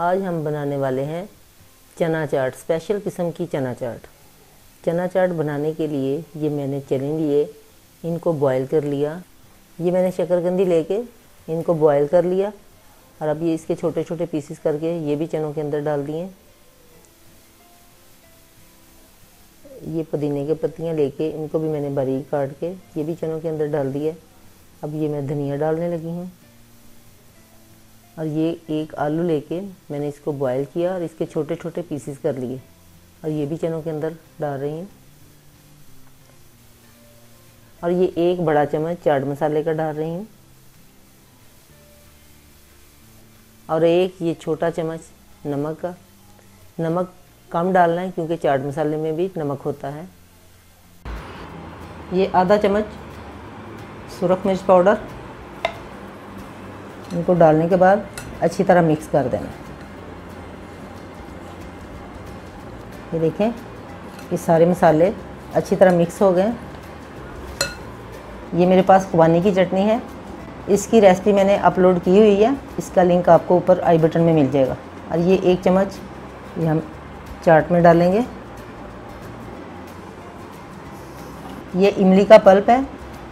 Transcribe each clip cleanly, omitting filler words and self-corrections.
आज हम बनाने वाले हैं चना चाट, स्पेशल किस्म की चना चाट। चना चाट बनाने के लिए ये मैंने चने लिए, इनको बॉईल कर लिया। ये मैंने शकरकंदी लेके इनको बॉईल कर लिया और अब ये इसके छोटे छोटे पीसेस करके ये भी चनों के अंदर डाल दिए। ये पुदीने के पत्तियां लेके इनको भी मैंने बारीक काट के ये भी चनों के अंदर डाल दिए। अब ये मैं धनिया डालने लगी हूँ और ये एक आलू लेके मैंने इसको बॉईल किया और इसके छोटे छोटे पीसेस कर लिए और ये भी चनों के अंदर डाल रही हूँ। और ये एक बड़ा चम्मच चाट मसाले का डाल रही हूँ और एक ये छोटा चम्मच नमक का। नमक कम डालना है क्योंकि चाट मसाले में भी नमक होता है। ये आधा चम्मच सुरख मिर्च पाउडर, इनको डालने के बाद अच्छी तरह मिक्स कर देना। ये देखें, ये सारे मसाले अच्छी तरह मिक्स हो गए। ये मेरे पास खुबानी की चटनी है, इसकी रेसिपी मैंने अपलोड की हुई है, इसका लिंक आपको ऊपर आई बटन में मिल जाएगा। और ये एक चम्मच ये हम चाट में डालेंगे। ये इमली का पल्प है,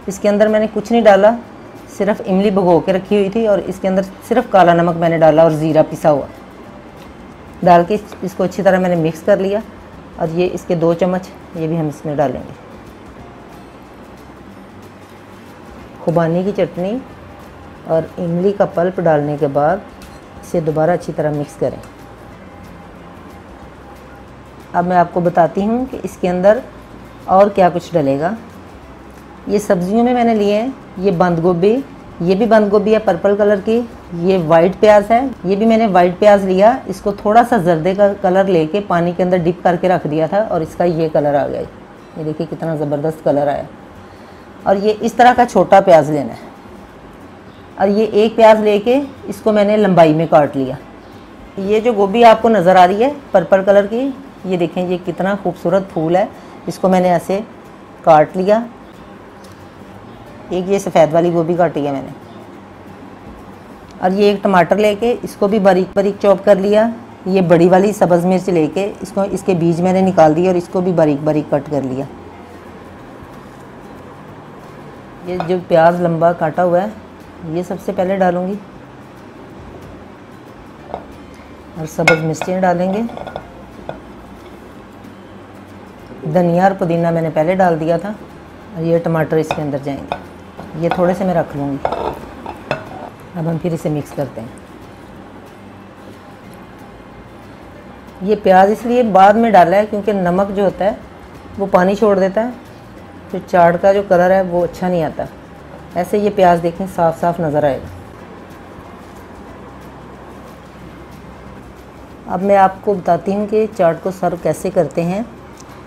इसके अंदर मैंने कुछ नहीं डाला, सिर्फ इमली भिगो के रखी हुई थी और इसके अंदर सिर्फ काला नमक मैंने डाला और ज़ीरा पिसा हुआ डाल के इसको अच्छी तरह मैंने मिक्स कर लिया। और ये इसके 2 चम्मच ये भी हम इसमें डालेंगे। खुबानी की चटनी और इमली का पल्प डालने के बाद इसे दोबारा अच्छी तरह मिक्स करें। अब मैं आपको बताती हूँ कि इसके अंदर और क्या कुछ डलेगा। ये सब्जियों में मैंने लिए हैं, ये बंद गोभी, ये भी बंद गोभी है पर्पल कलर की। ये वाइट प्याज है, ये भी मैंने वाइट प्याज लिया, इसको थोड़ा सा जर्दे का कलर लेके पानी के अंदर डिप करके रख दिया था और इसका ये कलर आ गया। ये देखिए कितना ज़बरदस्त कलर आया। और ये इस तरह का छोटा प्याज लेना है और ये एक प्याज लेके इसको मैंने लंबाई में काट लिया। ये जो गोभी आपको नज़र आ रही है पर्पल कलर की, ये देखें ये कितना खूबसूरत फूल है, इसको मैंने ऐसे काट लिया। एक ये सफ़ेद वाली गोभी काटी है मैंने। और ये एक टमाटर लेके इसको भी बारीक बारीक चॉप कर लिया। ये बड़ी वाली सब्ज़ मिर्च लेके इसको इसके बीज मैंने निकाल दिए और इसको भी बारीक बारीक कट कर लिया। ये जो प्याज लंबा काटा हुआ है ये सबसे पहले डालूँगी और सब्ज़ मिर्चें डालेंगे। धनिया और पुदीना मैंने पहले डाल दिया था और ये टमाटर इसके अंदर जाएंगे। ये थोड़े से मैं रख लूँगी। अब हम फिर इसे मिक्स करते हैं। ये प्याज इसलिए बाद में डाला है क्योंकि नमक जो होता है वो पानी छोड़ देता है, तो चाट का जो कलर है वो अच्छा नहीं आता। ऐसे ये प्याज देखें साफ साफ नज़र आएगा। अब मैं आपको बताती हूँ कि चाट को सर्व कैसे करते हैं।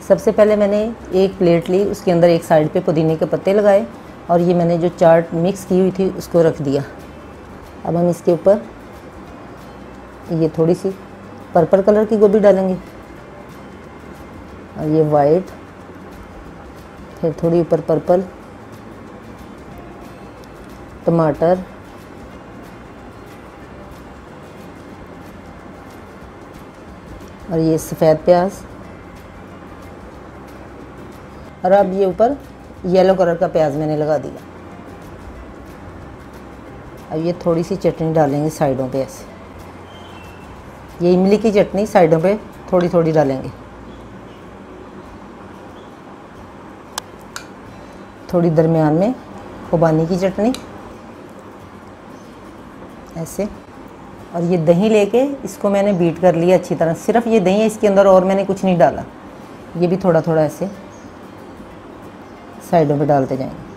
सबसे पहले मैंने एक प्लेट ली, उसके अंदर एक साइड पे पुदीने के पत्ते लगाए और ये मैंने जो चाट मिक्स की हुई थी उसको रख दिया। अब हम इसके ऊपर ये थोड़ी सी पर्पल कलर की गोभी डालेंगे और ये वाइट, फिर थोड़ी ऊपर पर्पल, टमाटर, और ये सफ़ेद प्याज, और अब ये ऊपर येलो कलर का प्याज मैंने लगा दिया। अब ये थोड़ी सी चटनी डालेंगे साइडों पे ऐसे। ये इमली की चटनी साइडों पे थोड़ी थोड़ी डालेंगे। थोड़ी दरमियान में खुबानी की चटनी ऐसे। और ये दही लेके इसको मैंने बीट कर लिया अच्छी तरह। सिर्फ ये दही है इसके अंदर और मैंने कुछ नहीं डाला। ये भी थोड़ा थोड़ा ऐसे साइडों पे डालते जाएंगे।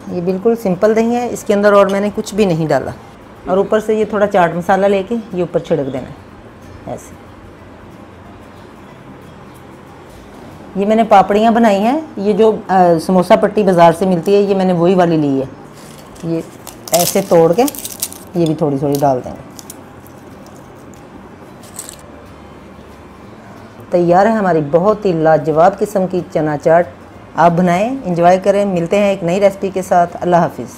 ये बिल्कुल सिंपल दही है, इसके अंदर और मैंने कुछ भी नहीं डाला। और ऊपर से ये थोड़ा चाट मसाला लेके ये ऊपर छिड़क देना है ऐसे। ये मैंने पापड़ियाँ बनाई हैं, ये जो समोसा पट्टी बाज़ार से मिलती है ये मैंने वही वाली ली है। ये ऐसे तोड़ के ये भी थोड़ी थोड़ी डाल देंगे। तैयार है हमारी बहुत ही लाजवाब किस्म की चना चाट। आप बनाएं, एंजॉय करें। मिलते हैं एक नई रेसिपी के साथ। अल्लाह हाफिज़।